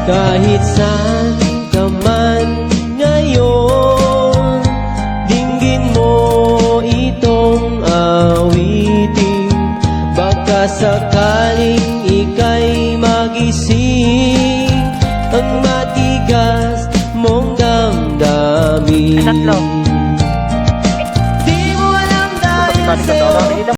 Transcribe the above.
Kahit saan ka man ngayon, dinggin mo itong awitin. Baka sakaling ika'y magising ang matigas mong damdamin. Tatlo. Di mo alam dahil sa'yo